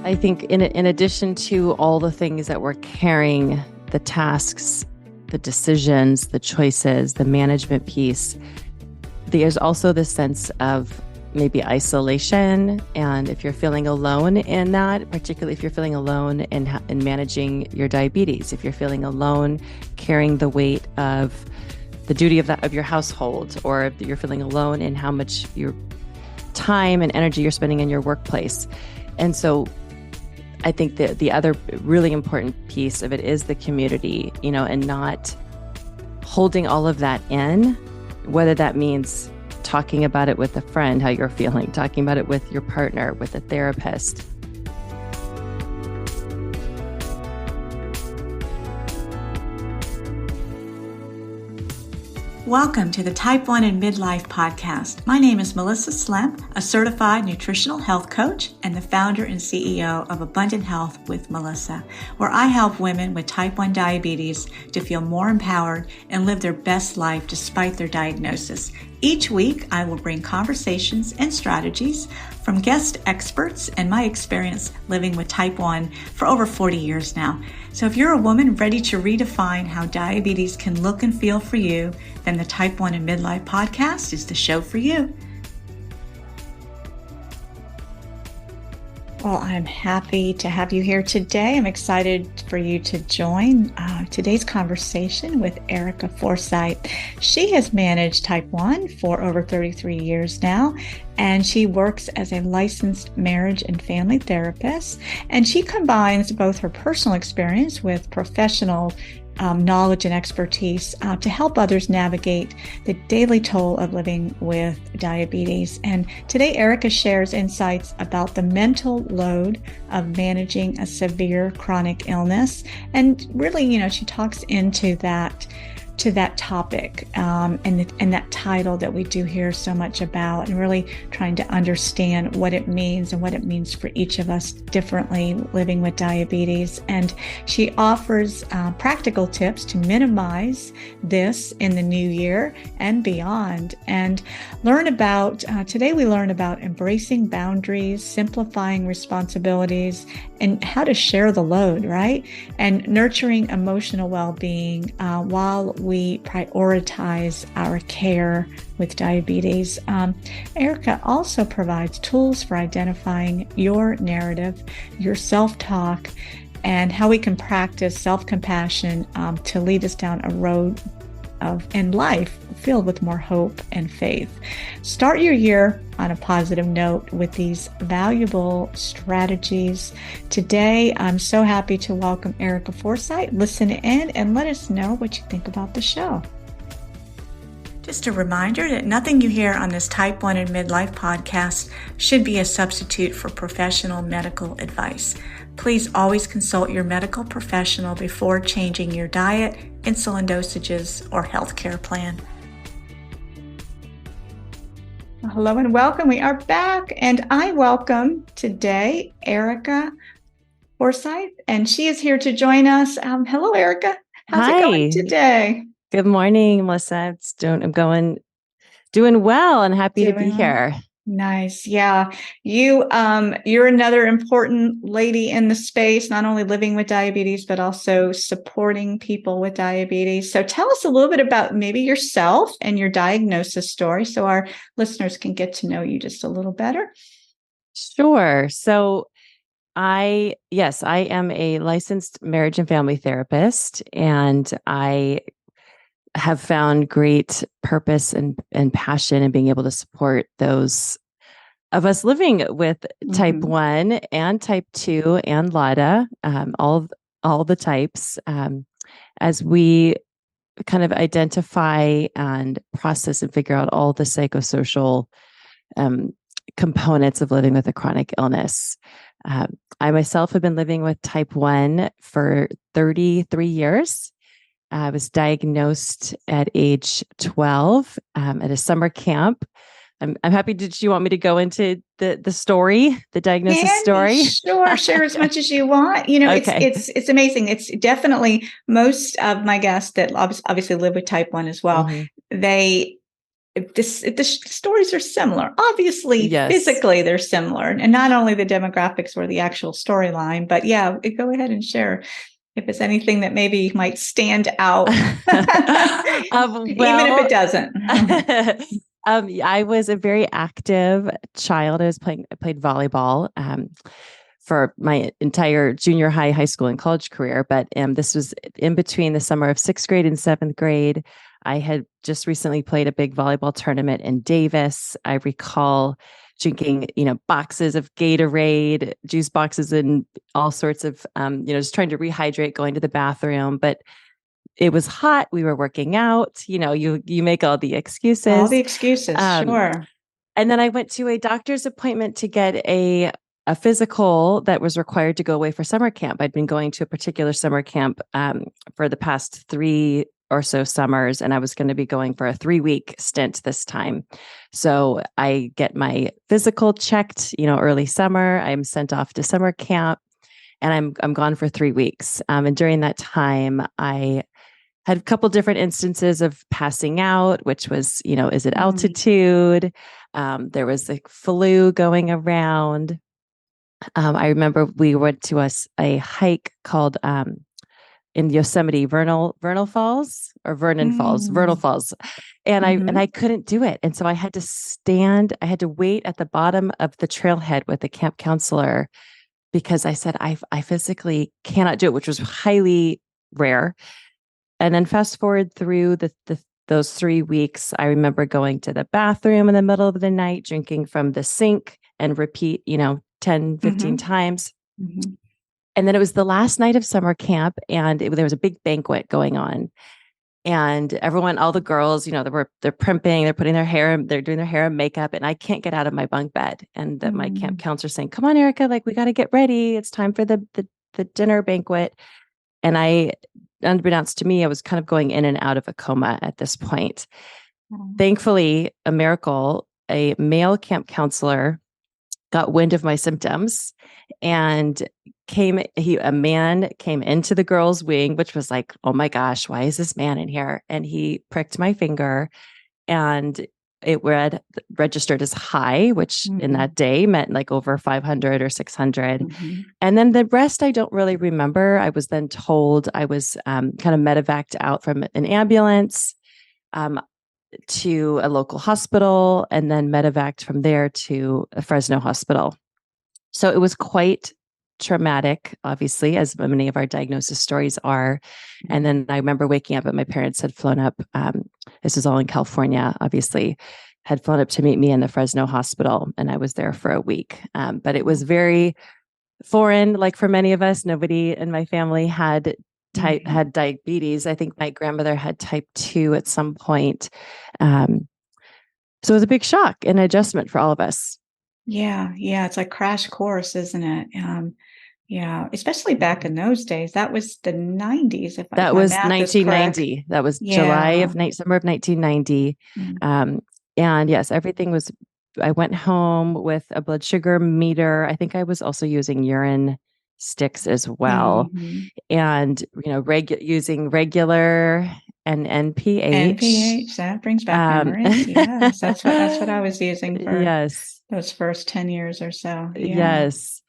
I think in addition to all the things that we're carrying, the tasks, the decisions, the choices, the management piece, there's also this sense of maybe isolation. And if you're feeling alone in that, particularly if you're feeling alone in managing your diabetes, if you're feeling alone carrying the weight of the duty of your household, or if you're feeling alone in how much your time and energy you're spending in your workplace. And so I think the other really important piece of it is the community, and not holding all of that in, whether that means talking about it with a friend, how you're feeling, talking about it with your partner, with a therapist. Welcome to the Type 1 and Midlife podcast. My name is Melissa Slemp, a certified nutritional health coach and the founder and CEO of Abundant Health with Melissa, where I help women with type 1 diabetes to feel more empowered and live their best life despite their diagnosis. Each week, I will bring conversations and strategies from guest experts and my experience living with type 1 for over 40 years now. So if you're a woman ready to redefine how diabetes can look and feel for you, then the Type 1 and Midlife podcast is the show for you. Well, I'm happy to have you here today. I'm excited for you to join today's conversation with Erika Forsyth. She has managed type 1 for over 33 years now, and she works as a licensed marriage and family therapist. And she combines both her personal experience with professional knowledge and expertise to help others navigate the daily toll of living with diabetes. And today, Erika shares insights about the mental load of managing a severe chronic illness. And really, she talks into that topic and that title that we do hear so much about, and really trying to understand what it means and what it means for each of us differently living with diabetes. And she offers practical tips to minimize this in the new year and beyond. And today we learn about embracing boundaries, simplifying responsibilities, and how to share the load, right? And nurturing emotional well-being while we prioritize our care with diabetes. Erika also provides tools for identifying your narrative, your self-talk, and how we can practice self-compassion to lead us down a road in life filled with more hope and faith. Start your year on a positive note with these valuable strategies. Today, I'm so happy to welcome Erika Forsyth. Listen in and let us know what you think about the show. Just a reminder that nothing you hear on this Type 1 and Midlife podcast should be a substitute for professional medical advice. Please always consult your medical professional before changing your diet, insulin dosages, or healthcare plan. Hello and welcome. We are back, and I welcome today Erika Forsyth, and she is here to join us. Hello, Erika. How's it going today? Good morning, Melissa. I'm doing well and happy to be here. Nice. Yeah. You're another important lady in the space, not only living with diabetes, but also supporting people with diabetes. So tell us a little bit about maybe yourself and your diagnosis story so our listeners can get to know you just a little better. Sure. So I am a licensed marriage and family therapist, and I have found great purpose and passion in being able to support those of us living with type 1 and type 2 and LADA, all the types, as we kind of identify and process and figure out all the psychosocial components of living with a chronic illness. I myself have been living with type 1 for 33 years. I was diagnosed at age 12 at a summer camp. I'm happy. Did you want me to go into the story, the diagnosis story? Sure, share as much as you want. Okay. It's amazing. It's definitely most of my guests that obviously live with type 1 as well. Mm-hmm. the stories are similar. Obviously, Yes. physically, they're similar. And not only the demographics or the actual storyline, but yeah, go ahead and share if it's anything that maybe might stand out, even if it doesn't. I was a very active child. I played volleyball for my entire junior high school, and college career. But this was in between the summer of sixth grade and seventh grade. I had just recently played a big volleyball tournament in Davis. I recall drinking, boxes of Gatorade, juice boxes, and all sorts of, just trying to rehydrate, going to the bathroom. But it was hot. We were working out. You make all the excuses. All the excuses, sure. And then I went to a doctor's appointment to get a physical that was required to go away for summer camp. I'd been going to a particular summer camp for the past 3 or so summers, and I was going to be going for a 3-week stint this time. So I get my physical checked, early summer. I'm sent off to summer camp, and I'm gone for 3 weeks. And during that time, I had a couple different instances of passing out, which was, is it altitude? There was the flu going around. I remember we went to a hike called in Yosemite, Vernal Falls or Vernon Falls, Vernal Falls. And I couldn't do it. And so I had to wait at the bottom of the trailhead with the camp counselor because I said, I physically cannot do it, which was highly rare. And then fast forward through those 3 weeks, I remember going to the bathroom in the middle of the night, drinking from the sink and repeat, 10, 15 times. And then it was the last night of summer camp, and there was a big banquet going on. And everyone, all the girls, they're primping, they're putting their hair, they're doing their hair and makeup, and I can't get out of my bunk bed. And my camp counselor saying, "Come on, Erika, we got to get ready. It's time for the dinner banquet." And unbeknownst to me, I was kind of going in and out of a coma at this point. Thankfully, a miracle, a male camp counselor got wind of my symptoms and a man came into the girls' wing, which was like, oh my gosh, why is this man in here? And he pricked my finger, and it registered as high, which in that day meant like over 500 or 600. And then the rest, I don't really remember. I was then told I was kind of medevaced out from an ambulance to a local hospital, and then medevaced from there to a Fresno hospital. So it was quite traumatic, obviously, as many of our diagnosis stories are. And then I remember waking up, and my parents had flown up. This was all in California, obviously, had flown up to meet me in the Fresno hospital, and I was there for a week. But it was very foreign, like for many of us. Nobody in my family had diabetes. I think my grandmother had type 2 at some point. So it was a big shock and adjustment for all of us. Yeah. It's like crash course, isn't it? Yeah, especially back in those days. That was the 90s. That was 1990. That was summer of 1990. And yes, everything was. I went home with a blood sugar meter. I think I was also using urine sticks as well, and using regular and NPH. NPH, that brings back memories. Yes, that's what I was using for those first 10 years or so. Yes.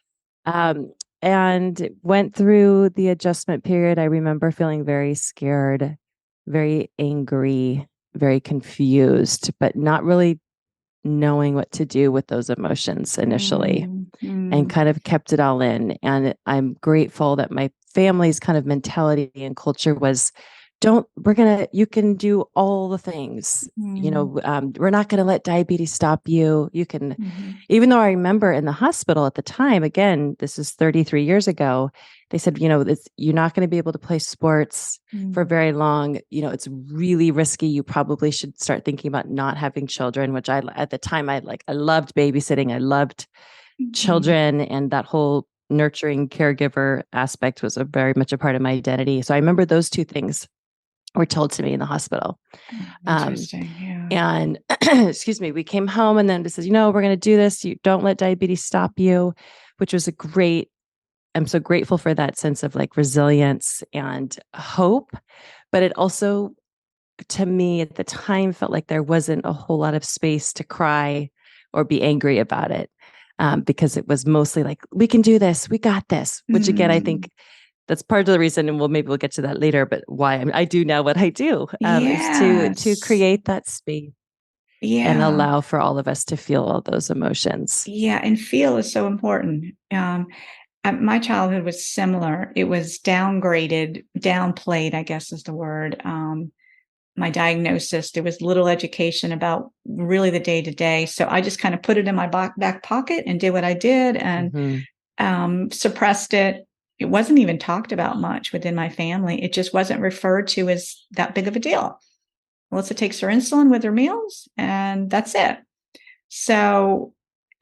And went through the adjustment period. I remember feeling very scared, very angry, very confused, but not really knowing what to do with those emotions initially, and kind of kept it all in. And I'm grateful that my family's kind of mentality and culture was, you can do all the things, we're not going to let diabetes stop you. You can, even though I remember in the hospital at the time, again, this is 33 years ago, they said, you're not going to be able to play sports for very long. It's really risky. You probably should start thinking about not having children, which at the time, I loved babysitting. I loved children, and that whole nurturing caregiver aspect was very much a part of my identity. So I remember those two things were told to me in the hospital. Interesting. Yeah. And excuse me, we came home, and then it says, we're going to do this. You don't let diabetes stop you, which was I'm so grateful for that sense of resilience and hope. But it also to me at the time felt like there wasn't a whole lot of space to cry or be angry about it. Because it was mostly like, we can do this, we got this, which again, I think that's part of the reason, and maybe we'll get to that later, but why I do now what I do, is to Yes. create that space and Yeah. allow for all of us to feel all those emotions. Yeah. And feel is so important. My childhood was similar. It was downgraded, downplayed, I guess is the word. My diagnosis, there was little education about really the day to day. So I just kind of put it in my back pocket and did what I did and suppressed it. It wasn't even talked about much within my family. It just wasn't referred to as that big of a deal. Melissa takes her insulin with her meals, and that's it. So,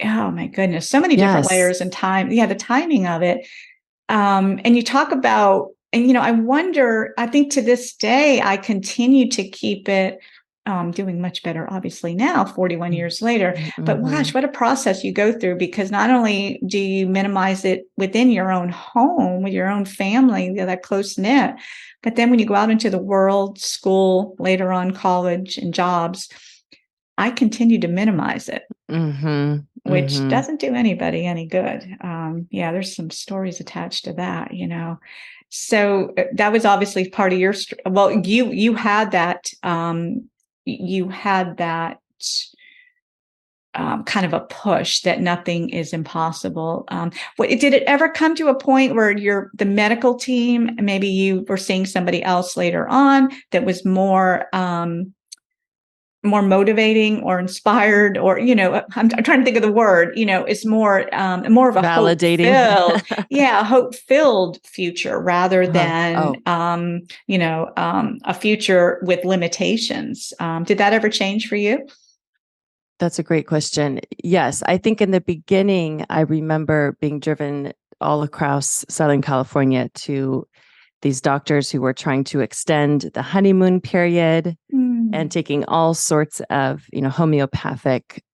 oh my goodness, so many different Yes. layers and time. Yeah, the timing of it. And you talk about, and I wonder, I think to this day, I continue to keep it doing much better, obviously, now, 41 years later. But gosh, what a process you go through, because not only do you minimize it within your own home, with your own family, that close knit, but then when you go out into the world, school, later on college and jobs, I continue to minimize it, which doesn't do anybody any good. Yeah, there's some stories attached to that, So that was obviously part of your. Well, you had that. You had that kind of a push that nothing is impossible. Did it ever come to a point where the medical team, maybe you were seeing somebody else later on that was more motivating or inspired, or I'm trying to think of the word, it's more of a validating, hope-filled future rather than a future with limitations. Did that ever change for you? That's a great question. Yes, I think in the beginning, I remember being driven all across Southern California to these doctors who were trying to extend the honeymoon period and taking all sorts of, homeopathic,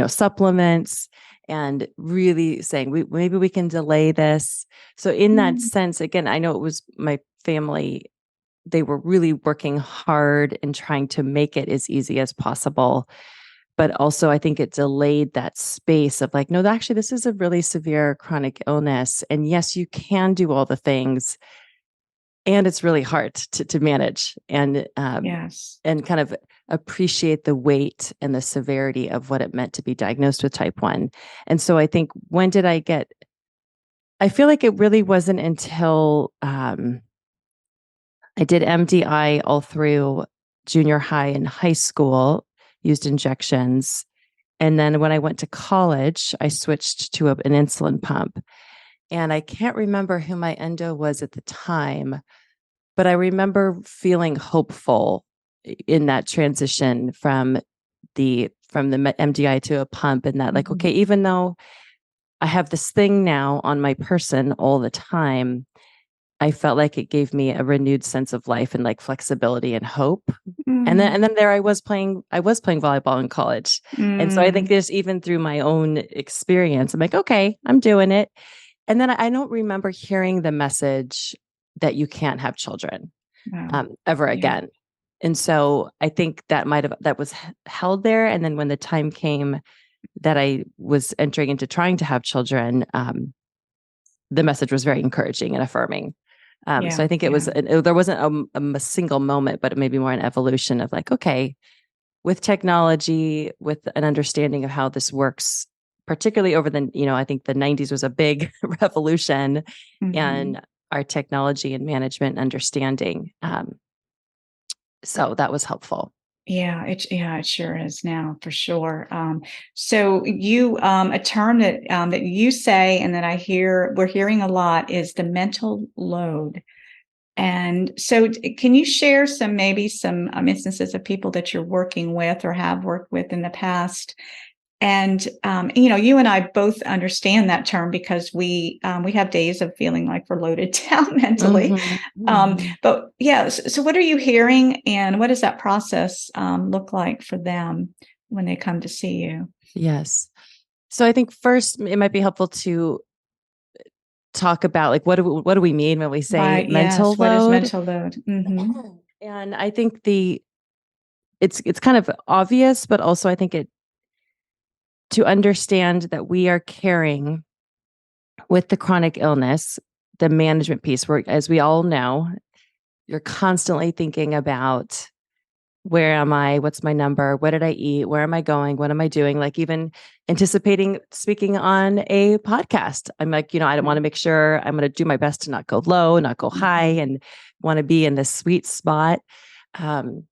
supplements, and really saying, maybe we can delay this. So in that sense, again, I know it was my family. They were really working hard and trying to make it as easy as possible. But also, I think it delayed that space of like, no, actually, this is a really severe chronic illness. And yes, you can do all the things. And it's really hard to manage and and kind of appreciate the weight and the severity of what it meant to be diagnosed with type 1. And so I think, I feel like it really wasn't until I did MDI all through junior high and high school, used injections. And then when I went to college, I switched to an insulin pump. And I can't remember who my endo was at the time, but I remember feeling hopeful in that transition from the MDI to a pump, and that like, okay, even though I have this thing now on my person all the time, I felt like it gave me a renewed sense of life and like flexibility and hope. And then there I was playing volleyball in college. And so I think this, even through my own experience, I'm like, okay, I'm doing it. And then I don't remember hearing the message that you can't have children ever again. And so I think that was held there. And then when the time came that I was entering into trying to have children, the message was very encouraging and affirming. So I think there wasn't a single moment, but maybe more an evolution of like, okay, with technology, with an understanding of how this works, particularly over I think the 90s was a big revolution and our technology and management understanding. So that was helpful. Yeah, it sure is now, for sure. So you a term that you say and that we're hearing a lot is the mental load. And so can you share maybe some instances of people that you're working with or have worked with in the past? And you and I both understand that term because we have days of feeling like we're loaded down mentally. But yeah, so what are you hearing, and what does that process look like for them when they come to see you? Yes. So I think first it might be helpful to talk about like what do we mean when we say mental load? What is mental load? And I think it's kind of obvious, but also I think it to understand that we are carrying with the chronic illness, the management piece, where as we all know, you're constantly thinking about where am I? What's my number? What did I eat? Where am I going? What am I doing? Like even anticipating speaking on a podcast. I'm like, I don't want to make sure I'm going to do my best to not go low, not go high, and want to be in this sweet spot. Um,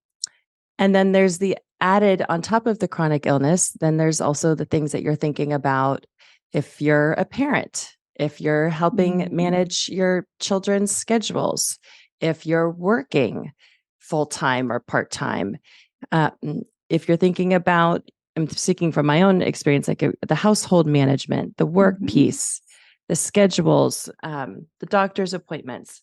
and then there's the added on top of the chronic illness, then there's also the things that you're thinking about if you're a parent, if you're helping manage your children's schedules, if you're working full time or part time, uh, if you're thinking about, I'm speaking from my own experience, like the household management, the work piece, the schedules, the doctor's appointments.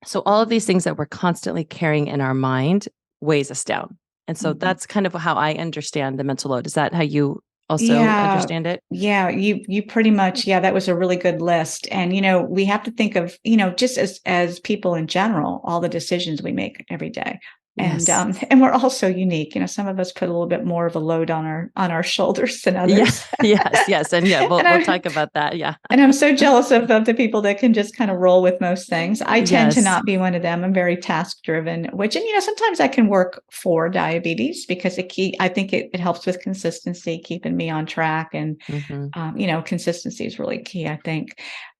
So all of these things that we're constantly carrying in our mind weighs us down. And so that's kind of how I understand the mental load. Is that how you also understand it? Yeah, you pretty much, that was a really good list. And we have to think of, just as people in general, all the decisions we make every day. And Yes. And we're all so unique. Some of us put a little bit more of a load on our shoulders than others. Yes. And yeah, we'll And talk about that. Yeah. And I'm so jealous of the people that can just kind of roll with most things. I tend to Yes. not be one of them. I'm very task driven, which, and sometimes that can work for diabetes because I think it helps with consistency, keeping me on track. And, consistency is really key, I think.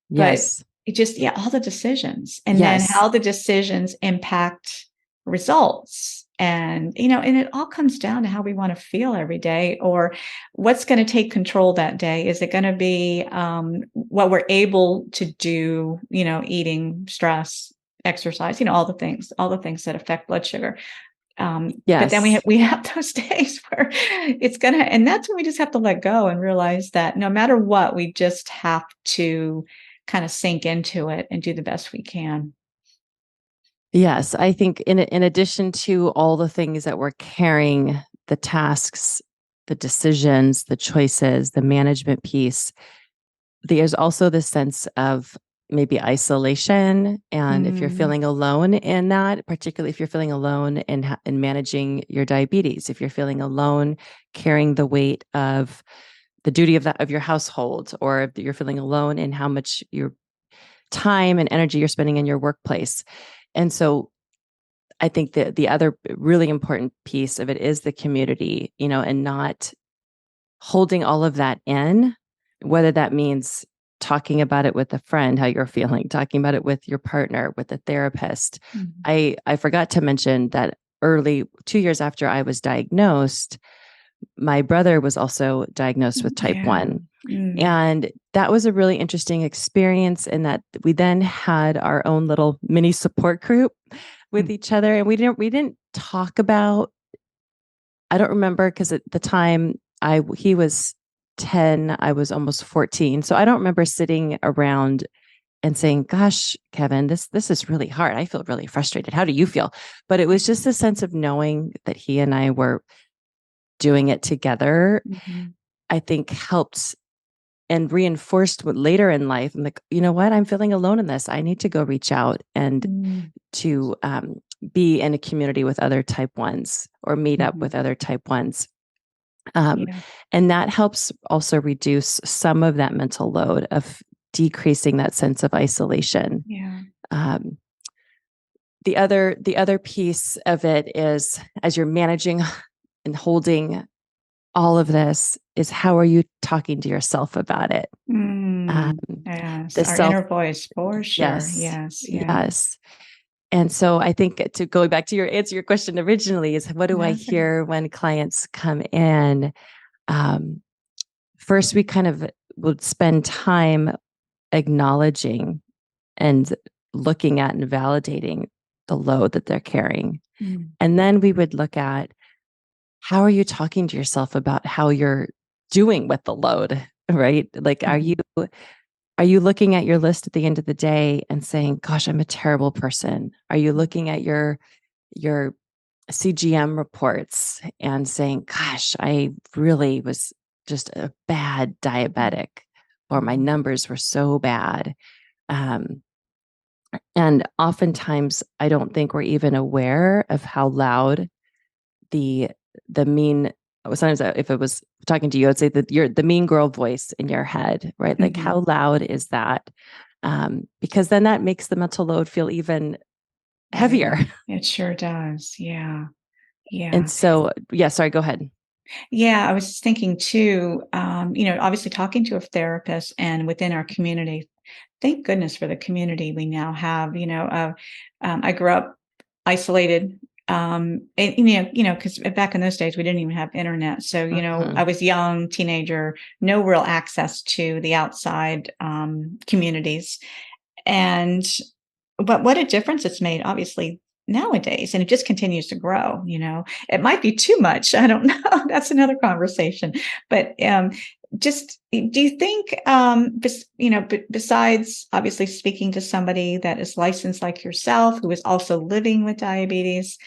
But Yes. it just, all the decisions and then Yes. how the decisions impact results. And it all comes down to how we want to feel every day, or what's going to take control that day. Is it going to be what we're able to do, eating, stress, exercise, all the things that affect blood sugar. But then Yes. we have those days where and that's when we just have to let go and realize that no matter what, we just have to kind of sink into it and do the best we can. Yes. I think in addition to all the things that we're carrying, the tasks, the decisions, the choices, the management piece, there's also this sense of maybe isolation. And if you're feeling alone in that, particularly if you're feeling alone in managing your diabetes, if you're feeling alone carrying the weight of the duty of your household, or if you're feeling alone in how much your time and energy you're spending in your workplace. And so I think that the other really important piece of it is the community, and not holding all of that in, whether that means talking about it with a friend, how you're feeling, talking about it with your partner, with a therapist. I forgot to mention that early 2 years after I was diagnosed, my brother was also diagnosed with type 1. And that was a really interesting experience in that we then had our own little mini support group with each other. And we didn't talk about, I don't remember, because at the time he was 10, I was almost 14. So I don't remember sitting around and saying, gosh, Kevin, this is really hard. I feel really frustrated. How do you feel? But it was just a sense of knowing that he and I were doing it together, I think helped and reinforced later in life. I'm like, you know what? I'm feeling alone in this. I need to go reach out and to be in a community with other type 1s or meet up with other type 1s. And that helps also reduce some of that mental load of decreasing that sense of isolation. The other piece of it is, as you're managing and holding all of this, is how are you talking to yourself about it? Yes, The our self, inner voice, for sure. yes. Yes. And so I think, to go back to your question originally, is what do I hear when clients come in? First, we kind of would spend time acknowledging and looking at and validating the load that they're carrying. And then we would look at, how are you talking to yourself about how you're doing with the load, right? Like, are you looking at your list at the end of the day and saying, gosh, I'm a terrible person? Are you looking at your CGM reports and saying, gosh, I really was just a bad diabetic, or my numbers were so bad? And oftentimes I don't think we're even aware of how loud the mean, sometimes if it was talking to you, I'd say that you're the mean girl voice in your head, right? Like Mm-hmm. how loud is that? Because then that makes the mental load feel even heavier. Yeah, it sure does. Yeah. And Yeah. so, yeah, sorry, go ahead. Yeah. I was thinking too, obviously talking to a therapist and within our community, thank goodness for the community we now have. I grew up isolated. And, because back in those days we didn't even have internet. So, I Mhm. was young, teenager, no real access to the outside communities. And but what a difference it's made, obviously, nowadays, and it just continues to grow. It might be too much. I don't know. That's another conversation. But just do you think, besides obviously speaking to somebody that is licensed like yourself, who is also living with diabetes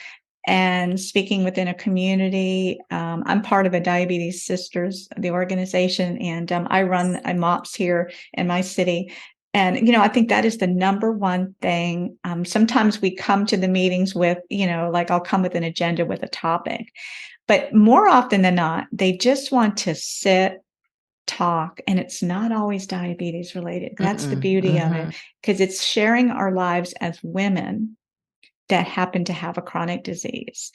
and speaking within a community, I'm part of a Diabetes Sisters, the organization, and I run a MOPS here in my city. And, I think that is the number one thing. Sometimes we come to the meetings with, like I'll come with an agenda with a topic, but more often than not, they just want to sit, talk, and it's not always diabetes related. That's the Mm-mm. beauty of it, Mhm. because it's sharing our lives as women that happen to have a chronic disease.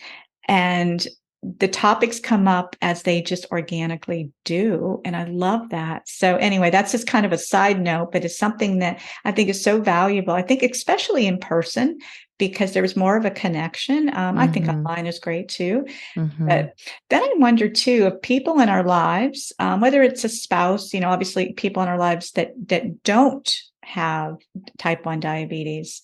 And the topics come up as they just organically do. And I love that. So, anyway, that's just kind of a side note, but it's something that I think is so valuable. I think, especially in person, because there's more of a connection. I think Mhm. online is great too. Mhm. But then I wonder too, of people in our lives, whether it's a spouse, obviously people in our lives that don't have type 1 diabetes.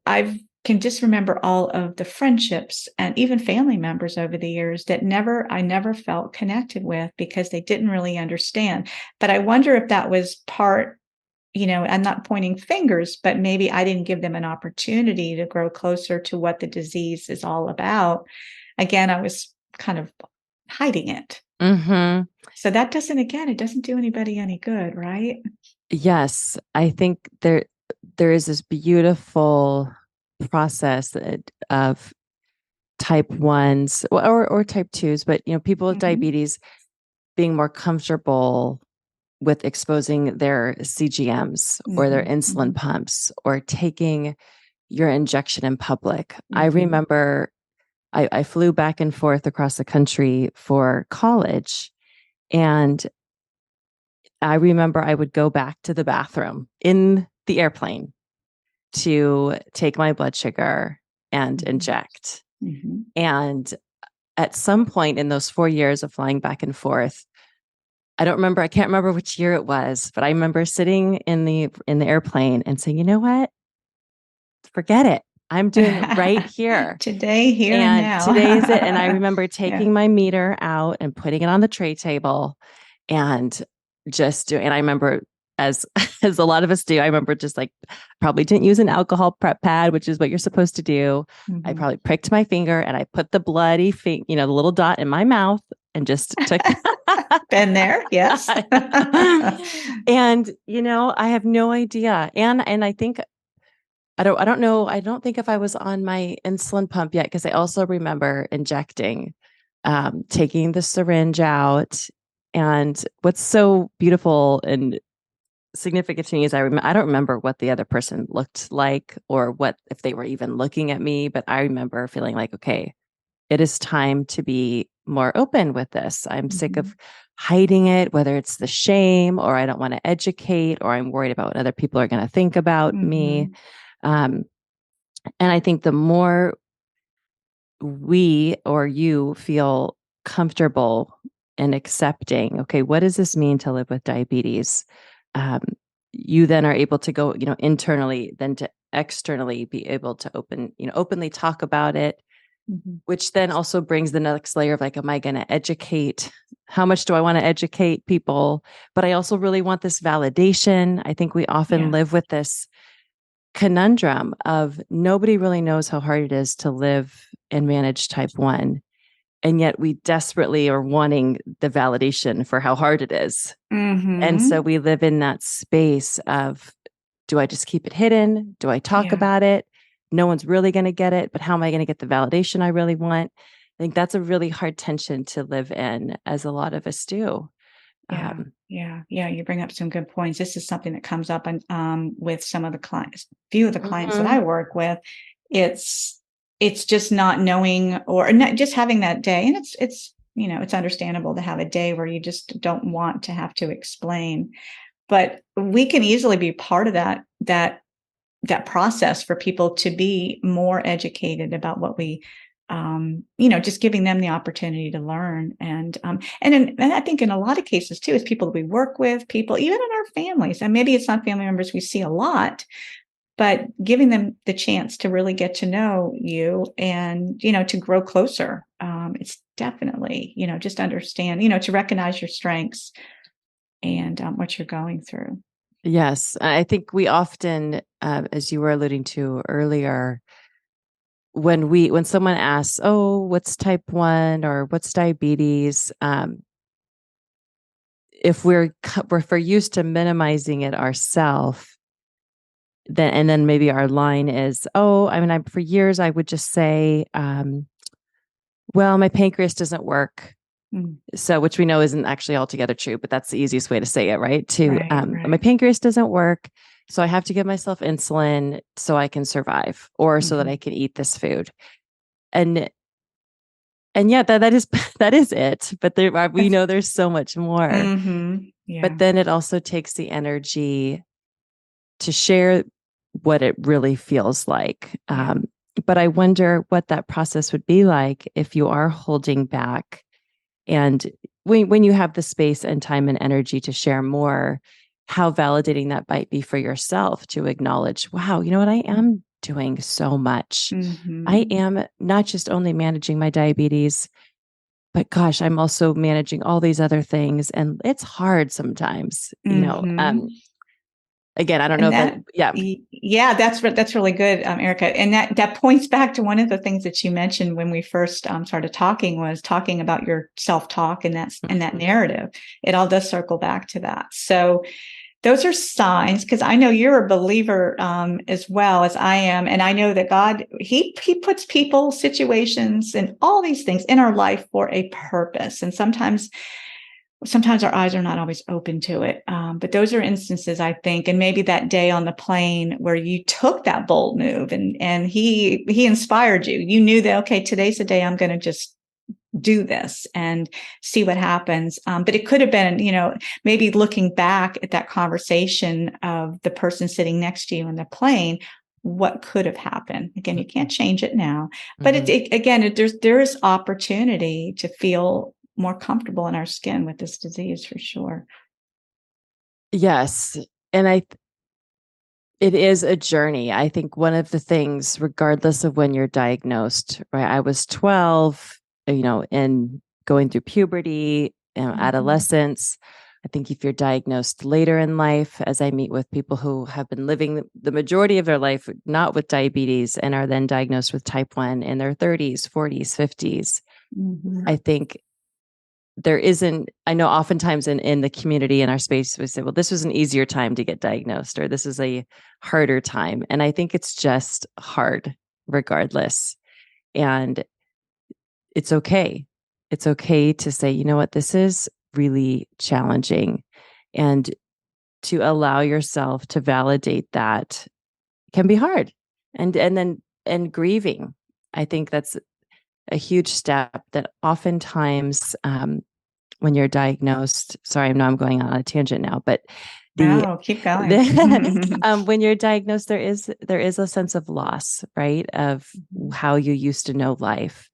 I've can just remember all of the friendships and even family members over the years that I never felt connected with because they didn't really understand. But I wonder if that was part, I'm not pointing fingers, but maybe I didn't give them an opportunity to grow closer to what the disease is all about. Again, I was kind of hiding it. Mhm. So that it doesn't do anybody any good, right? Yes, I think there is this beautiful process of type ones or type twos, but people with Mhm. diabetes being more comfortable with exposing their CGMs or their Mhm. insulin Mhm. pumps or taking your injection in public. I Mhm. remember I flew back and forth across the country for college, and I remember I would go back to the bathroom in the airplane to take my blood sugar and Mhm. inject. Mhm. And at some point in those 4 years of flying back and forth, I can't remember which year it was, but I remember sitting in the airplane and saying, you know what? Forget it. I'm doing it right here. Today, here and And today is it. And I now. remember Yeah. taking my meter out and putting it on the tray table and and I remember as as a lot of us do, I remember just like probably didn't use an alcohol prep pad, which is what you're supposed to do. I Mhm. probably pricked my finger and I put the bloody the little dot in my mouth and just took Been there, yes. and I have no idea. And I think I don't know. I don't think if I was on my insulin pump yet, because I also remember injecting, taking the syringe out. And what's so beautiful and significant to me is I don't remember what the other person looked like or what if they were even looking at me, but I remember feeling like, okay, it is time to be more open with this. I'm sick Mhm. of hiding it, whether it's the shame or I don't want to educate or I'm worried about what other people are going to think about me. Mhm. Um, and I think the more we or you feel comfortable and accepting, okay, what does this mean to live with diabetes? Um, you then are able to go, internally, then to externally be able to openly talk about it, Mhm. which then also brings the next layer of like, am I going to educate? How much do I want to educate people? But I also really want this validation. I think we often Yeah. live with this conundrum of nobody really knows how hard it is to live and manage type 1. And yet we desperately are wanting the validation for how hard it is. And so Mhm. we live in that space of Do I just keep it hidden? Do I talk Yeah. about it? No one's really going to get it, but how am I going to get the validation I really want? I think that's a really hard tension to live in, as a lot of us do. Yeah. Um, Yeah. You bring up some good points. This is something that comes up with some of the clients, few of the clients that mhm. I work with. It's it's just not knowing, or not just having that day. And it's it's understandable to have a day where you just don't want to have to explain. But we can easily be part of that process for people to be more educated about what we just giving them the opportunity to learn. And I think in a lot of cases too, is people that we work with, people even in our families, and maybe it's not family members we see a lot, but giving them the chance to really get to know you and to grow closer. It's definitely just understand, to recognize your strengths and what you're going through. Yes, I think we often, as you were alluding to earlier, when someone asks, "Oh, what's type 1 or what's diabetes?" If we're used to minimizing it ourselves, then maybe our line is, "Oh, I mean, for years I would just say, well, my pancreas doesn't work." Mm. So, which we know isn't actually altogether true, but that's the easiest way to say it, right? Right, My right. pancreas doesn't work, so I have to give myself insulin so I can survive, or so that Hmm. I can eat this food. And yeah, that is that is it. But we know there's so much more. But Yeah, then it also takes the energy to share what it really feels like. yeah. But I wonder what that process would be like if you are holding back, and when you have the space and time and energy to share more, how validating that might be for yourself to acknowledge, wow, you know what? I am doing so much. I Hmm. am not just only managing my diabetes, but gosh, I'm also managing all these other things. And it's hard sometimes, Hmm. again, I don't know And if that, that, yeah. yeah, that's really good, Erica. And that points back to one of the things that you mentioned when we first started talking, was talking about your self talk and that Mhm. narrative. It all does circle back to that. So those are signs, because I know you're a believer as well as I am, and I know that God He puts people, situations, and all these things in our life for a purpose. And sometimes our eyes are not always open to it. But those are instances, I think, and maybe that day on the plane where you took that bold move, and he inspired you. You knew that, okay, today's the day I'm going to just do this and see what happens. But it could have been, maybe looking back at that conversation of the person sitting next to you in the plane, what could have happened? Again, you can't change it now, but Mhm. there is opportunity to feel more comfortable in our skin with this disease for sure. Yes. And it is a journey. I think one of the things, regardless of when you're diagnosed, right? I was 12, in going through puberty, Mhm. adolescence. I think if you're diagnosed later in life, as I meet with people who have been living the majority of their life not with diabetes and are then diagnosed with type 1 in their 30s, 40s, 50s, Mhm. I think there isn't, I know oftentimes in the community, in our space, we say, well, this was an easier time to get diagnosed, or this is a harder time. And I think it's just hard regardless. And it's okay. It's okay to say, you know what, this is really challenging. And to allow yourself to validate that can be hard. And grieving. I think that's a huge step that oftentimes, when you're diagnosed, sorry, I know I'm going on a tangent now, but the No, keep going. when you're diagnosed, there is a sense of loss, right? Of Mhm. how you used to know life.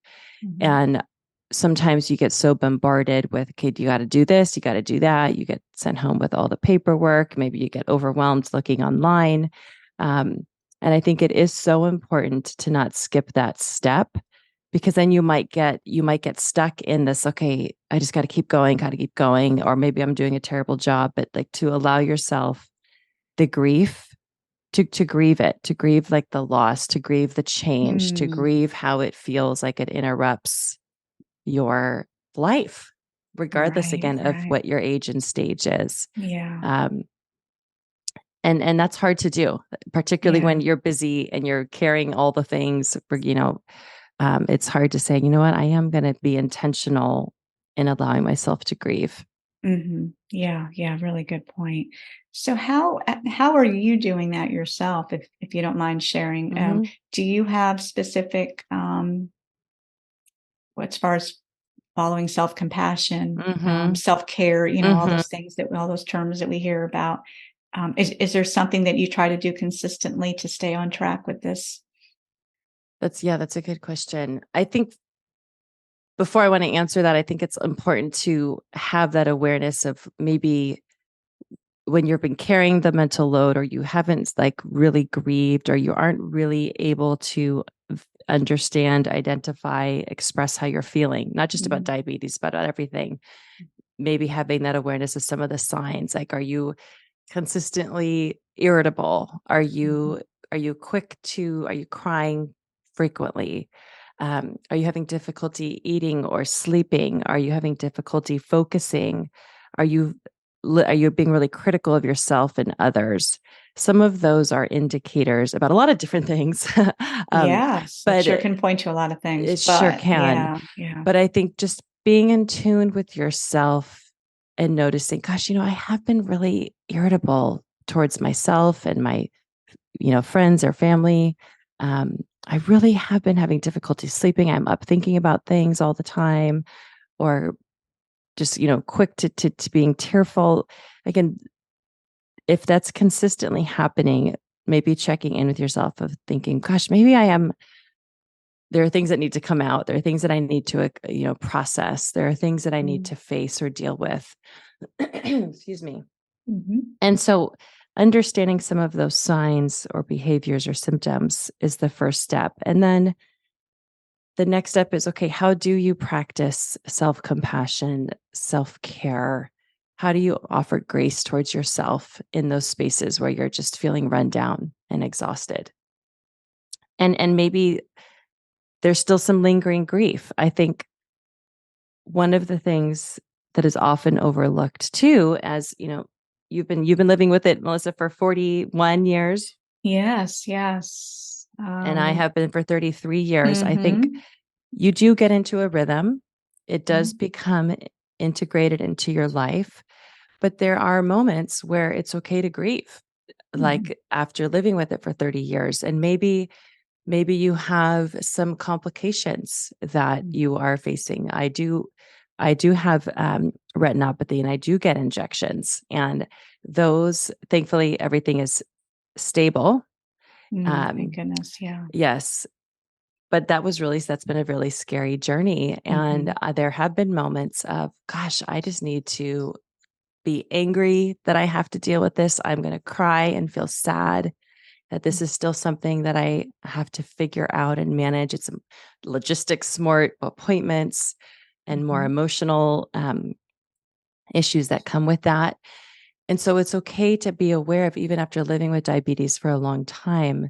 Mhm. And sometimes you get so bombarded with, okay, you got to do this, you got to do that. You get sent home with all the paperwork. Maybe you get overwhelmed looking online. Um, and I think it is so important to not skip that step, because then you might get stuck in this, okay, I just got to keep going, or maybe I'm doing a terrible job. But like, to allow yourself the grief, to grieve it, to grieve like the loss, to grieve the change, to Mm. grieve how it feels like it interrupts your life, regardless Right, again of right. what your age and stage is. Yeah. Um, And that's hard to do, particularly Yeah. when you're busy and you're carrying all the things for, it's hard to say, you know what, I am going to be intentional in allowing myself to grieve. Yeah, yeah, really good point. So how are you doing that yourself, if you don't mind sharing? Hmm. Do you have specific as far as following self-compassion, Hmm. self-care, all Hmm. those things that all those terms that we hear about? Is there something that you try to do consistently to stay on track with this? That's a good question. I think before I want to answer that, I think it's important to have that awareness of maybe when you've been carrying the mental load, or you haven't like really grieved, or you aren't really able to understand, identify, express how you're feeling, not just about Mhm, diabetes, but about everything. Maybe having that awareness of some of the signs, like, are you consistently irritable? mhm, Are you crying frequently? Are you having difficulty eating or sleeping? Are you having difficulty focusing? Are you are you being really critical of yourself and others? Some of those are indicators about a lot of different things. um, yes, it but sure can point to a lot of things, it sure but can. yeah, yeah. But I think just being in tune with yourself and noticing, gosh, I have been really irritable towards myself and my, friends or family. I really have been having difficulty sleeping. I'm up thinking about things all the time, or just, quick to being tearful. Again, if that's consistently happening, maybe checking in with yourself of thinking, gosh, maybe there are things that need to come out. There are things that I need to, process. There are things that I need Mm, to face or deal with. Excuse me. mhm. And so understanding some of those signs or behaviors or symptoms is the first step. And then the next step is, okay, how do you practice self compassion, self care? How do you offer grace towards yourself in those spaces where you're just feeling run down and exhausted? And maybe there's still some lingering grief. I think one of the things that is often overlooked too, as you've been living with it, Melissa, for 41 years, Yes, yes. and I have been for 33 years. I think Mhm, you do get into a rhythm. It does mhm, become integrated into your life, but there are moments where it's okay to grieve, mhm, like after living with it for 30 years. And maybe you have some complications that mhm, you are facing. I do have retinopathy, and I do get injections, and those, thankfully, everything is stable. thank Um, goodness, yeah. yes, but that's been a really scary journey. And Mhm, there have been moments of, gosh, I just need to be angry that I have to deal with this. I'm going to cry and feel sad that this is still something that I have to figure out and manage. It's logistics, more appointments, and more mhm. emotional issues that come with that. And so it's okay to be aware of, even after living with diabetes for a long time,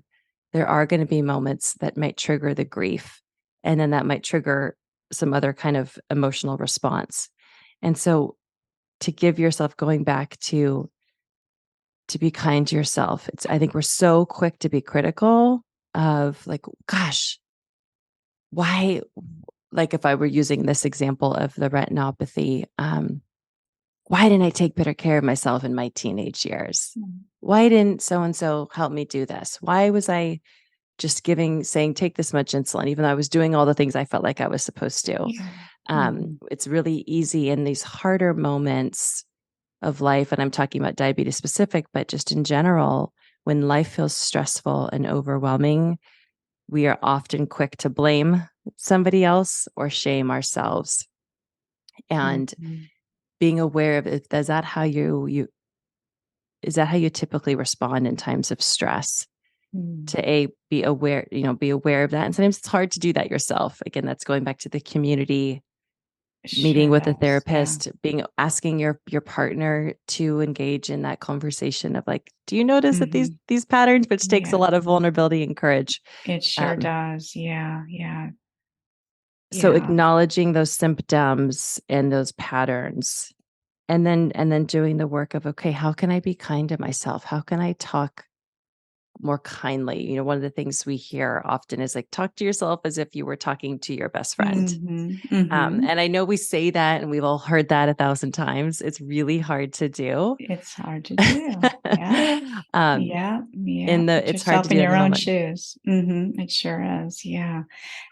there are going to be moments that might trigger the grief. And then that might trigger some other kind of emotional response. And so to give yourself, going back to be kind to yourself. I think we're so quick to be critical of, like, gosh, why, like if I were using this example of the retinopathy, why didn't I take better care of myself in my teenage years? Mm. Why didn't so and so help me do this? Why was I just saying, take this much insulin, even though I was doing all the things I felt like I was supposed to? Yeah. Mhm, It's really easy in these harder moments of life, and I'm talking about diabetes specific, but just in general, when life feels stressful and overwhelming, we are often quick to blame somebody else or shame ourselves. And mhm, being aware of it, is that how you typically respond in times of stress? mm. To be aware of that. And sometimes it's hard to do that yourself. Again, that's going back to the community, meeting Sure with a does, yeah. therapist, asking your partner to engage in that conversation of, like, do you notice that these Mhm. these patterns, which takes a Yeah, lot of vulnerability and courage. it sure Um, does. Yeah, yeah, so yeah. acknowledging those symptoms and those patterns and then doing the work of, okay, how can I be kind to myself? How can I talk more kindly? One of the things we hear often is like, talk to yourself as if you were talking to your best friend. And I know we say that and we've all heard that 1,000 times. It's really hard to do. It's hard to do. Yeah. Yeah. Put It's hard to yourself in do in your the own moment. shoes. It sure is. Yeah.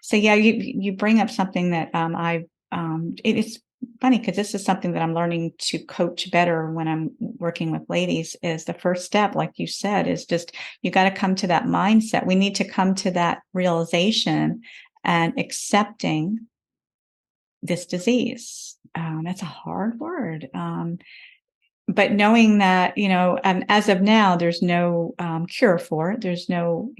So yeah, you bring up something that it's funny because this is something that I'm learning to coach better when I'm working with ladies. Is the first step, like you said, is just you got to come to that mindset. We need to come to that realization and accepting this disease. That's a hard word. But knowing that, as of now, there's no cure for it. There's no,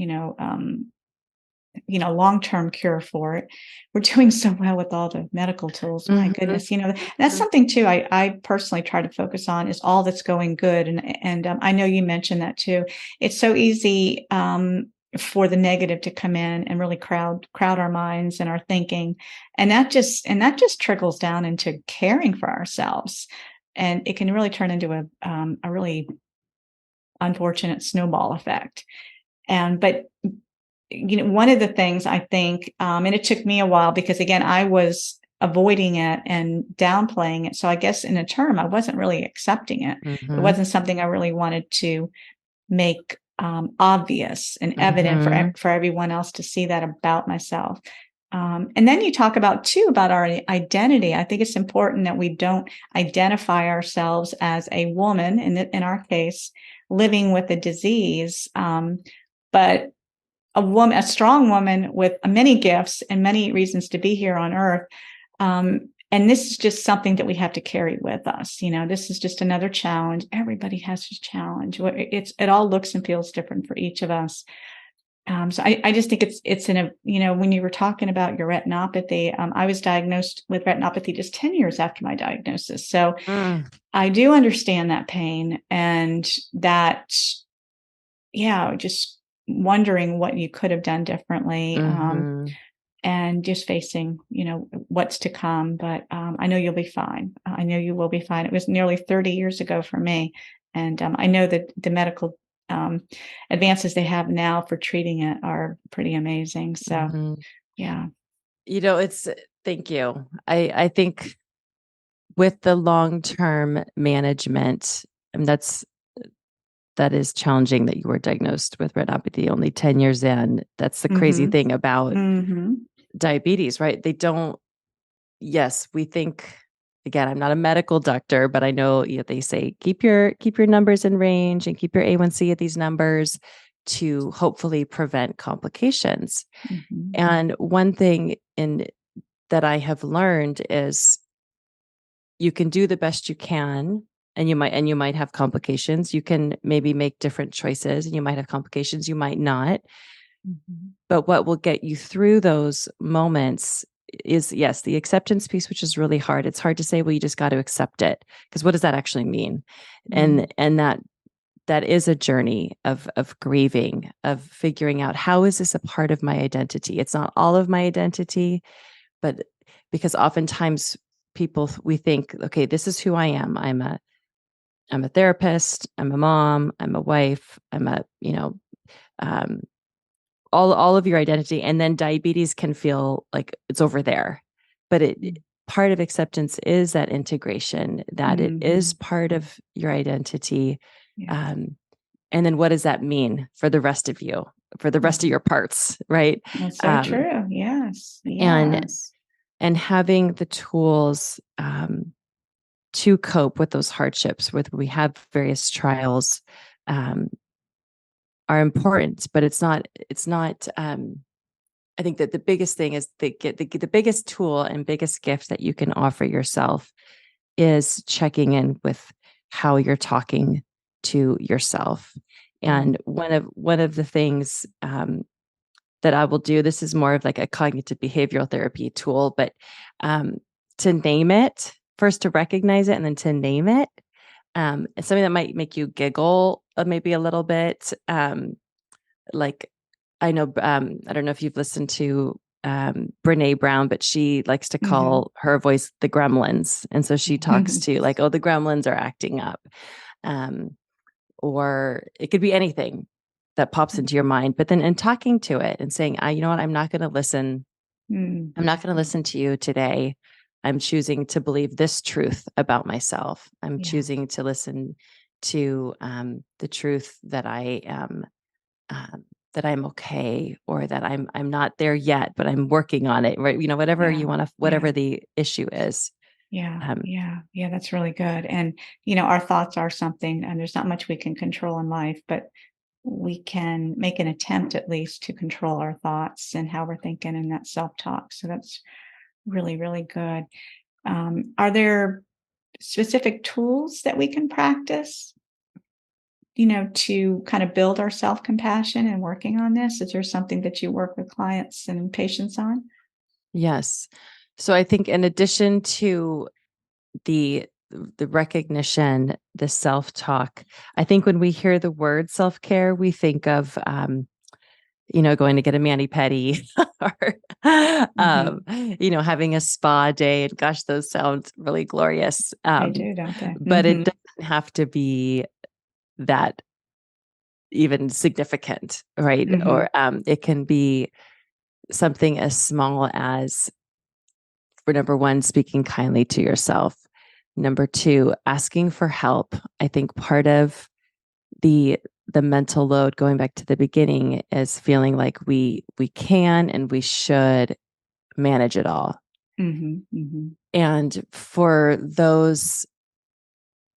long-term cure for it. We're doing so well with all the medical tools. My goodness, that's something too. I personally try to focus on is all that's going good, and I know you mentioned that too. It's so easy for the negative to come in and really crowd our minds and our thinking, and that just trickles down into caring for ourselves, and it can really turn into a really unfortunate snowball effect. But one of the things I think, and it took me a while because again, I was avoiding it and downplaying it. So I guess in a term, I wasn't really accepting it. It wasn't something I really wanted to make obvious and evident for everyone else to see that about myself. And then you talk about our identity. I think it's important that we don't identify ourselves as a woman, in our case, living with a disease, but a strong woman with many gifts and many reasons to be here on earth. And this is just something that we have to carry with us. This is just another challenge. Everybody has a challenge. It all looks and feels different for each of us. So I just think it's when you were talking about your retinopathy, I was diagnosed with retinopathy just 10 years after my diagnosis. So I do understand that pain and that, just wondering what you could have done differently, and just facing, what's to come. But I know you'll be fine. I know you will be fine. It was nearly 30 years ago for me. And I know that the medical advances they have now for treating it are pretty amazing. So, yeah. Thank you. I think with the long-term management, that is challenging that you were diagnosed with retinopathy only 10 years in. That's the crazy thing about diabetes, right? Yes, we think, again, I'm not a medical doctor, but I know they say keep your numbers in range and keep your A1C at these numbers to hopefully prevent complications. And one thing that I have learned is you can do the best you can, and you might have complications. You can maybe make different choices and you might have complications, you might not. But what will get you through those moments is, yes, the acceptance piece, which is really hard. It's hard to say, well, you just got to accept it, because what does that actually mean? And that is a journey of grieving, of figuring out, how is this a part of my identity? It's not all of my identity, but because oftentimes we think, okay, this is who I am. I'm a therapist, I'm a mom, I'm a wife, I'm all of your identity. And then diabetes can feel like it's over there. But part of acceptance is that integration, that it is part of your identity. And then what does that mean for the rest of you, for the rest of your parts, right? That's so true. Yes. And having the tools to cope with those hardships, where we have various trials, are important. But it's not. I think that the biggest thing is the biggest tool and biggest gift that you can offer yourself is checking in with how you're talking to yourself. And one of the things that I will do, this is more of like a cognitive behavioral therapy tool, but to name it first, to recognize it, and then to name it. It's something that might make you giggle maybe a little bit. Like, I know, I don't know if you've listened to Brene Brown, but she likes to call her voice the gremlins. And so she talks to like, oh, the gremlins are acting up. Or it could be anything that pops into your mind, but then in talking to it and saying, you know what, I'm not going to listen. I'm not going to listen to you today. I'm choosing to believe this truth about myself. I'm choosing to listen to the truth that I am that I'm okay, or that I'm not there yet, but I'm working on it. Right? Whatever you want to, whatever the issue is. Yeah. That's really good. And our thoughts are something, and there's not much we can control in life, but we can make an attempt at least to control our thoughts and how we're thinking and that self-talk. So that's really, really good. Are there specific tools that we can practice, to kind of build our self-compassion and working on this? Is there something that you work with clients and patients on? Yes. So I think in addition to the recognition, the self-talk, I think when we hear the word self-care, we think of going to get a mani-pedi or having a spa day. And gosh, those sound really glorious. They do, don't they? But it doesn't have to be that even significant, right? Or it can be something as small as, for number one, speaking kindly to yourself. Number two, asking for help. I think part of the mental load, going back to the beginning, is feeling like we can and we should manage it all. And for those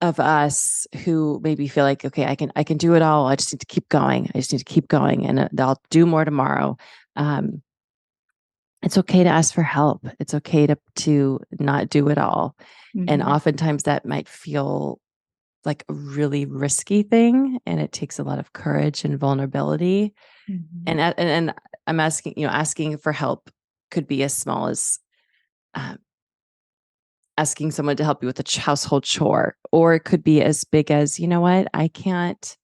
of us who maybe feel like, okay, I can do it all. I just need to keep going. I just need to keep going, and I'll do more tomorrow. It's okay to ask for help. It's okay to not do it all. And oftentimes that might feel like a really risky thing, and it takes a lot of courage and vulnerability. And I'm asking for help could be as small as asking someone to help you with a household chore, or it could be as big as, you know what, I can't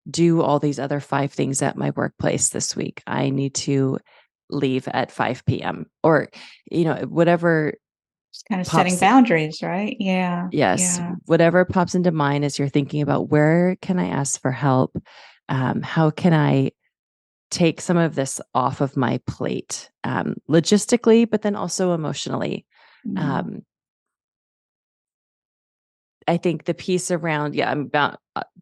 do all these other 5 things at my workplace this week. I need to leave at 5 p.m. or, whatever. Just kind of setting boundaries, right? Yeah. Yes. Yeah. Whatever pops into mind as you're thinking about, where can I ask for help? How can I take some of this off of my plate, logistically, but then also emotionally? I think the piece around,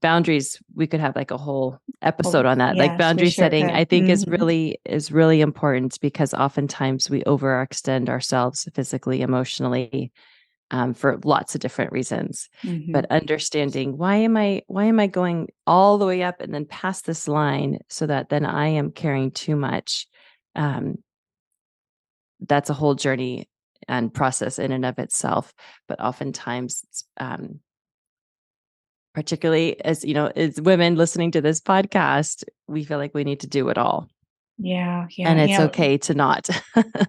boundaries, we could have like a whole episode on that. Like boundary setting, I think is really important, because oftentimes we overextend ourselves physically, emotionally, for lots of different reasons. But understanding, why am I going all the way up and then past this line, so that then I am carrying too much? That's a whole journey and process in and of itself. But oftentimes, particularly as women listening to this podcast, we feel like we need to do it all. Yeah. And it's okay to not.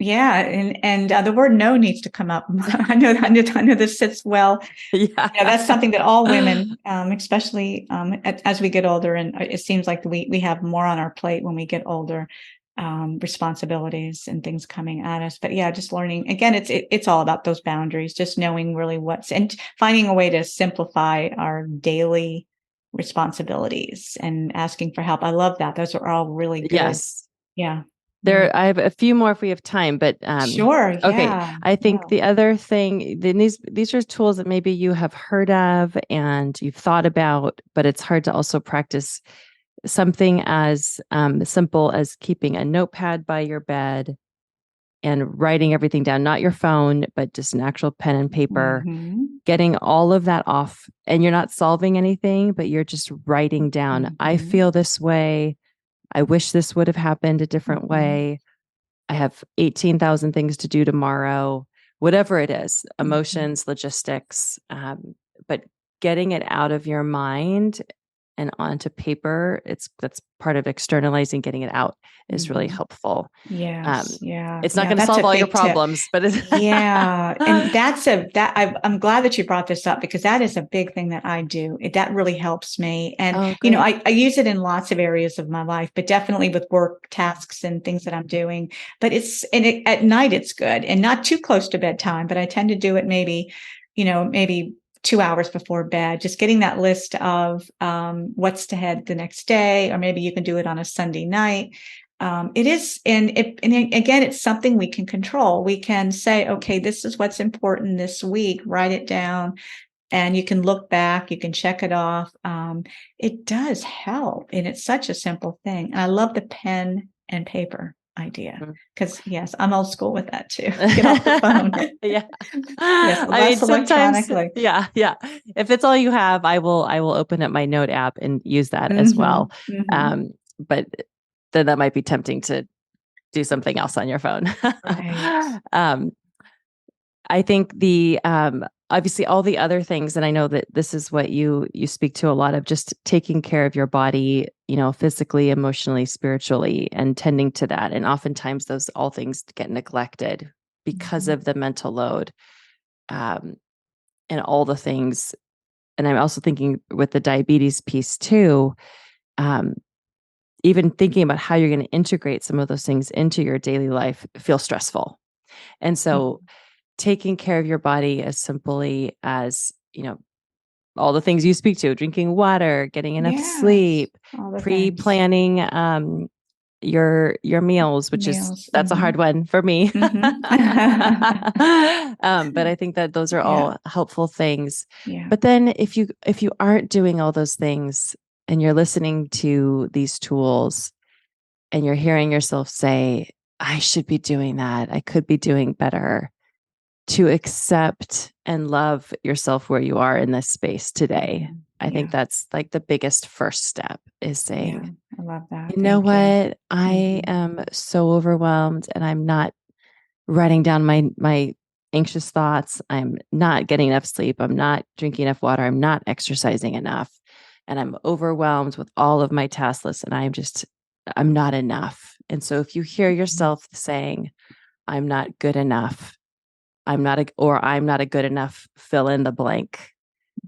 And the word no needs to come up. I know this sits well. Yeah. That's something that all women, especially as we get older, and it seems like we have more on our plate when we get older, responsibilities and things coming at us. But just learning, again, it's all about those boundaries, just knowing really and finding a way to simplify our daily responsibilities and asking for help. I love that. Those are all really good. Yes. Yeah. I have a few more if we have time, but sure. Okay. I think the other thing, these are tools that maybe you have heard of and you've thought about, but it's hard to also practice. Something as simple as keeping a notepad by your bed and writing everything down, not your phone, but just an actual pen and paper, getting all of that off. And you're not solving anything, but you're just writing down, I feel this way. I wish this would have happened a different way. I have 18,000 things to do tomorrow, whatever it is, emotions, logistics, but getting it out of your mind and onto paper, that's part of externalizing, getting it out is really helpful. Yes. It's not going to solve all your problems, but and I'm glad that you brought this up, because that is a big thing that I do. That really helps me. And, I use it in lots of areas of my life, but definitely with work tasks and things that I'm doing. But at night, it's good, and not too close to bedtime, but I tend to do it maybe 2 hours before bed, just getting that list of what's ahead the next day, or maybe you can do it on a Sunday night. It is, and again, it's something we can control. We can say, okay, this is what's important this week, write it down, and you can look back, you can check it off. It does help, and it's such a simple thing. And I love the pen and paper idea, because yes, I'm old school with that too. Get off the phone. Yeah. Yes, less electronically. Yeah. If it's all you have, I will open up my note app and use that as well. But then that might be tempting to do something else on your phone. Right. I think obviously all the other things, and I know that this is what you speak to a lot of, just taking care of your body, physically, emotionally, spiritually, and tending to that. And oftentimes those all things get neglected because of the mental load, and all the things. And I'm also thinking with the diabetes piece too, even thinking about how you're going to integrate some of those things into your daily life feels stressful. And so taking care of your body as simply as, all the things you speak to, drinking water, getting enough sleep, pre-planning your meals, which that's a hard one for me. But I think that those are all helpful things. But then if you aren't doing all those things, and you're listening to these tools and you're hearing yourself say, I should be doing that, I could be doing better, to accept and love yourself where you are in this space today. I think that's like the biggest first step, is saying, I love that. You know what? I am so overwhelmed, and I'm not writing down my anxious thoughts. I'm not getting enough sleep. I'm not drinking enough water. I'm not exercising enough. And I'm overwhelmed with all of my task lists, and I'm not enough. And so if you hear yourself saying, I'm not good enough, I'm not a good enough, fill in the blank.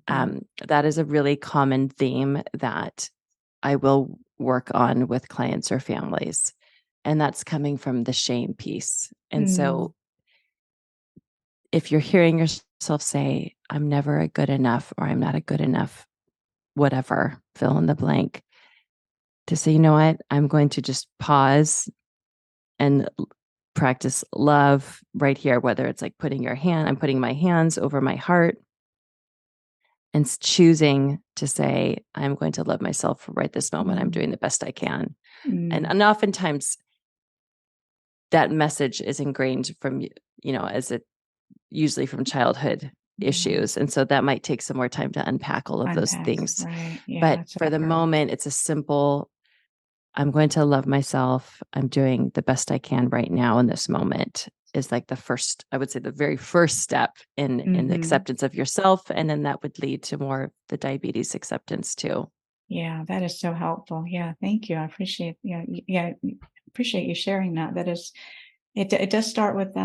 That is a really common theme that I will work on with clients or families. And that's coming from the shame piece. And so if you're hearing yourself say, I'm never a good enough, or I'm not a good enough, whatever, fill in the blank, to say, you know what, I'm going to just pause and practice love right here, whether it's like I'm putting my hands over my heart and choosing to say, I'm going to love myself right this moment. I'm doing the best I can. And oftentimes that message is ingrained from, usually from childhood issues. And so that might take some more time to unpack all of those things. Right. Yeah, but for the moment, it's a simple, I'm going to love myself. I'm doing the best I can right now in this moment, is like I would say the very first step in the acceptance of yourself. And then that would lead to more of the diabetes acceptance too. Yeah, that is so helpful. Yeah. Thank you. I appreciate, appreciate you sharing that. That is, it does start with,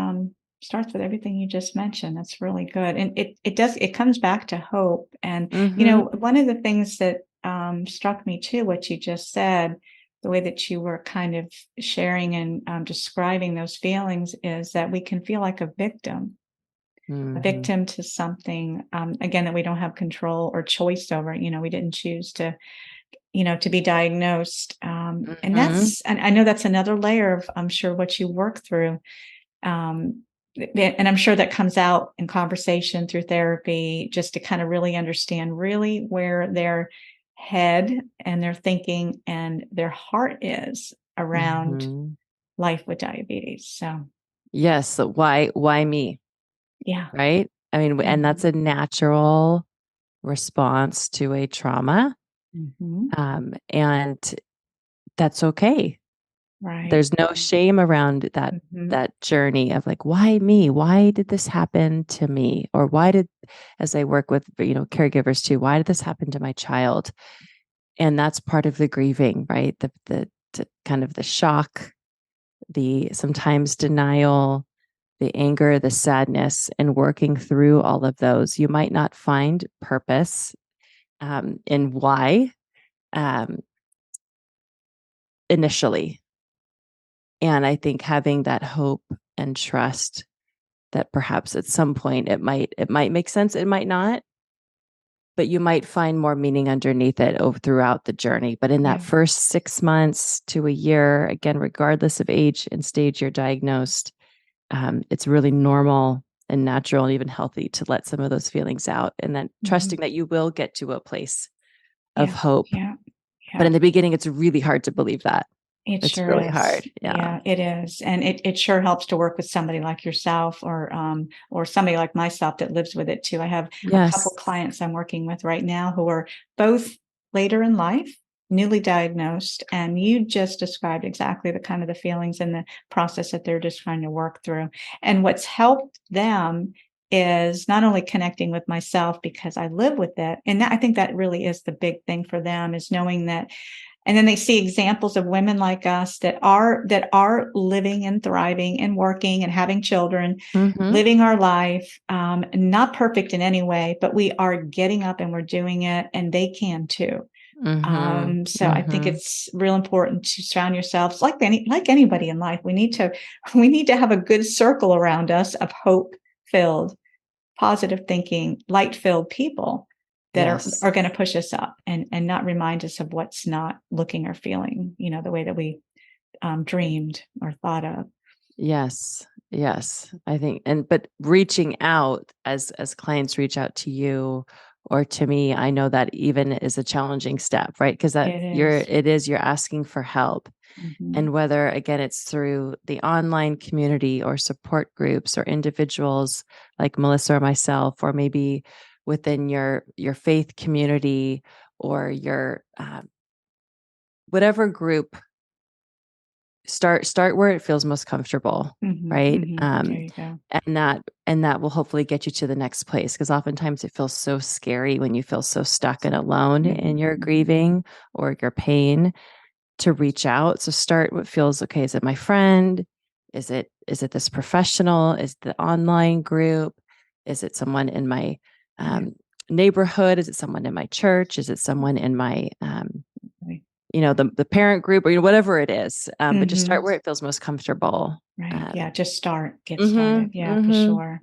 starts with everything you just mentioned. That's really good. And it comes back to hope. And, one of the things that struck me too, what you just said, the way that you were kind of sharing and describing those feelings, is that we can feel like a victim to something, again, that we don't have control or choice over. We didn't choose to be diagnosed. And I know that's another layer of, I'm sure, what you work through. And I'm sure that comes out in conversation through therapy, just to kind of really understand really where their head and their thinking and their heart is around life with diabetes. So yes. So why me? Yeah. Right. I mean, and that's a natural response to a trauma. And that's okay. Right. There's no shame around that journey of like, why me? Why did this happen to me? Or as I work with, caregivers too, why did this happen to my child? And that's part of the grieving, right? The kind of the shock, the sometimes denial, the anger, the sadness, and working through all of those. You might not find purpose in why initially. And I think having that hope and trust that perhaps at some point it might make sense, it might not, but you might find more meaning underneath it throughout the journey. But in that first 6 months to a year, again, regardless of age and stage you're diagnosed, it's really normal and natural and even healthy to let some of those feelings out, and then trusting that you will get to a place of hope. But in the beginning, it's really hard to believe that. It's sure really is hard. Yeah, it is. And it sure helps to work with somebody like yourself, or somebody like myself that lives with it too. I have a couple clients I'm working with right now who are both later in life, newly diagnosed, and you just described exactly the kind of the feelings and the process that they're just trying to work through. And what's helped them is not only connecting with myself because I live with it, and I think that really is the big thing for them, is knowing that. And then they see examples of women like us that are living and thriving and working and having children, living our life, not perfect in any way, but we are getting up and we're doing it, and they can too. So I think it's real important to surround yourselves like anybody in life. We need to have a good circle around us of hope-filled, positive thinking, light-filled people that are going to push us up and not remind us of what's not looking or feeling, the way that we dreamed or thought of. Yes. I think, but reaching out as clients reach out to you or to me, I know that even is a challenging step, right? Because you're asking for help. And whether, again, it's through the online community or support groups or individuals like Melissa or myself, or maybe within your faith community or your whatever group, start where it feels most comfortable, right? There you go. And that will hopefully get you to the next place, because oftentimes it feels so scary when you feel so stuck and alone in your grieving or your pain, to reach out. So start what feels okay. Is it my friend? Is it this professional? Is it the online group? Is it someone in my neighborhood? Is it someone in my church? Is it someone in my the parent group, or whatever it is? But just start where it feels most comfortable. Right. Just get started. For sure.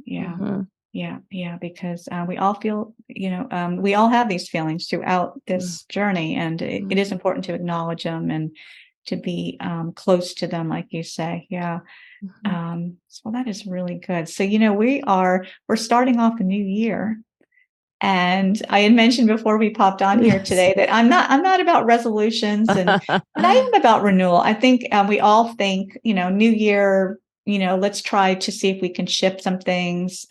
Because we all feel, we all have these feelings throughout this journey, and it is important to acknowledge them and to be close to them, like you say. So that is really good. So, we're starting off a new year. And I had mentioned before we popped on here today that I'm not about resolutions, and I am about renewal. I think we all think, new year, let's try to see if we can shift some things,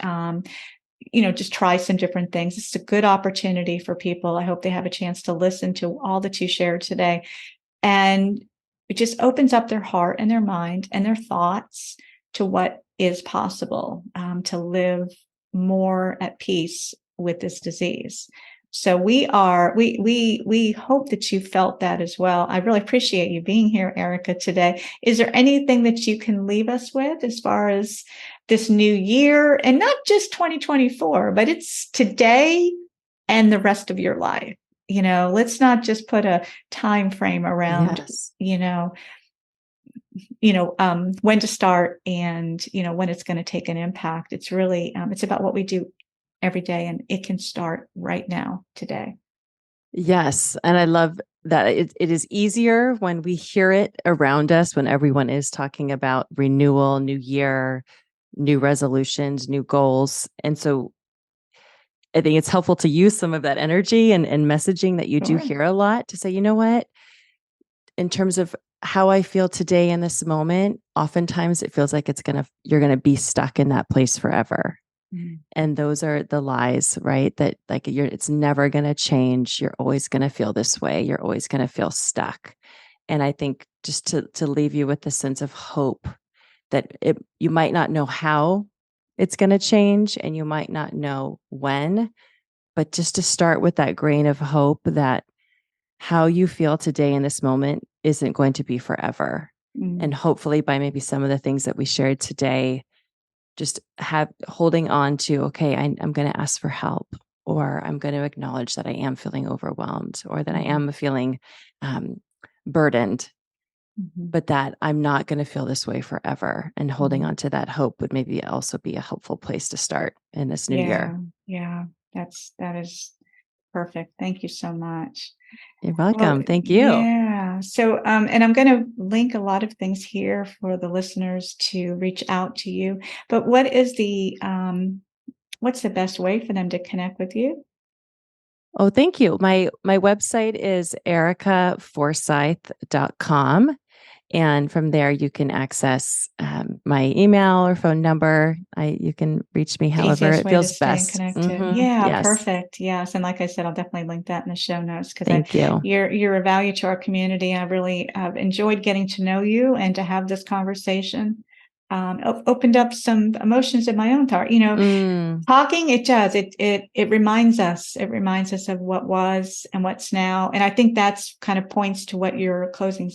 just try some different things. It's a good opportunity for people. I hope they have a chance to listen to all that you shared today. And it just opens up their heart and their mind and their thoughts to what is possible, to live more at peace with this disease. So we hope that you felt that as well. I really appreciate you being here, Erika, today. Is there anything that you can leave us with as far as this new year, and not just 2024, but it's today and the rest of your life? Let's not just put a time frame around, when to start and, when it's going to take an impact. It's really, it's about what we do every day, and it can start right now, today. Yes. And I love that it is easier when we hear it around us, when everyone is talking about renewal, new year, new resolutions, new goals. And so I think it's helpful to use some of that energy and messaging that you do hear a lot, to say, you know what, in terms of how I feel today in this moment, oftentimes it feels like you're going to be stuck in that place forever. And those are the lies, right? That it's never going to change. You're always going to feel this way. You're always going to feel stuck. And I think just to leave you with the sense of hope that you might not know how it's going to change, and you might not know when, but just to start with that grain of hope that how you feel today in this moment isn't going to be forever. And hopefully by maybe some of the things that we shared today, just holding on to, okay, I'm going to ask for help, or I'm going to acknowledge that I am feeling overwhelmed, or that I am feeling burdened, but that I'm not going to feel this way forever. And holding on to that hope would maybe also be a helpful place to start in this new year. Yeah, that is perfect. Thank you so much. You're welcome. Well, Thank you. yeah. So, and I'm going to link a lot of things here for the listeners to reach out to you. But what is what's the best way for them to connect with you? Oh, thank you. My website is erikaforsyth.com. And from there, you can access my email or phone number. You can reach me however it feels best. Connected. Yeah, Yes. Perfect. Yes. And like I said, I'll definitely link that in the show notes because Thank you. You're a value to our community. I really have enjoyed getting to know you and to have this conversation. Opened up some emotions in my own heart. Talking, it does. It reminds us. It reminds us of what was and what's now. And I think that's kind of points to what your closing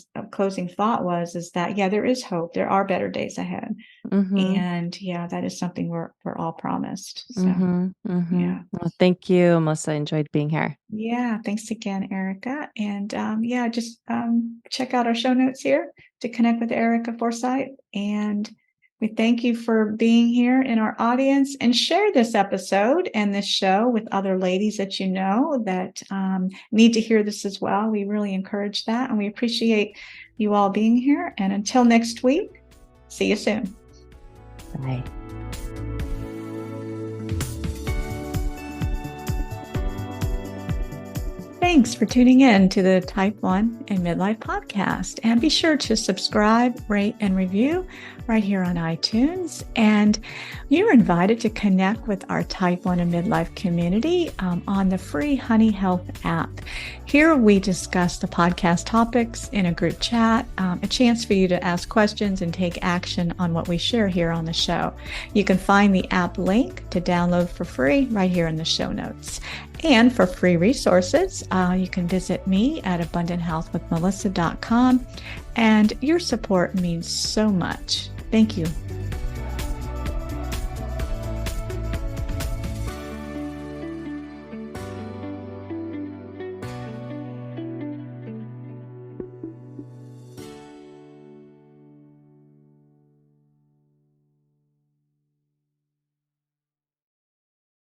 thought was, is that, yeah, there is hope. There are better days ahead. And yeah, that is something we're all promised. So yeah. Well, thank you, Melissa. I enjoyed being here. Yeah. Thanks again, Erika. And just check out our show notes here to connect with Erika Forsyth. And we thank you for being here in our audience, and share this episode and this show with other ladies that you know that need to hear this as well. We really encourage that, and we appreciate you all being here. And until next week, see you soon. Bye. Thanks for tuning in to the Type 1 in Midlife podcast. And be sure to subscribe, rate, and review right here on iTunes. And you're invited to connect with our Type 1 in Midlife community on the free Honey Health app. Here we discuss the podcast topics in a group chat, a chance for you to ask questions and take action on what we share here on the show. You can find the app link to download for free right here in the show notes. And for free resources, you can visit me at abundanthealthwithmelissa.com. And your support means so much. Thank you.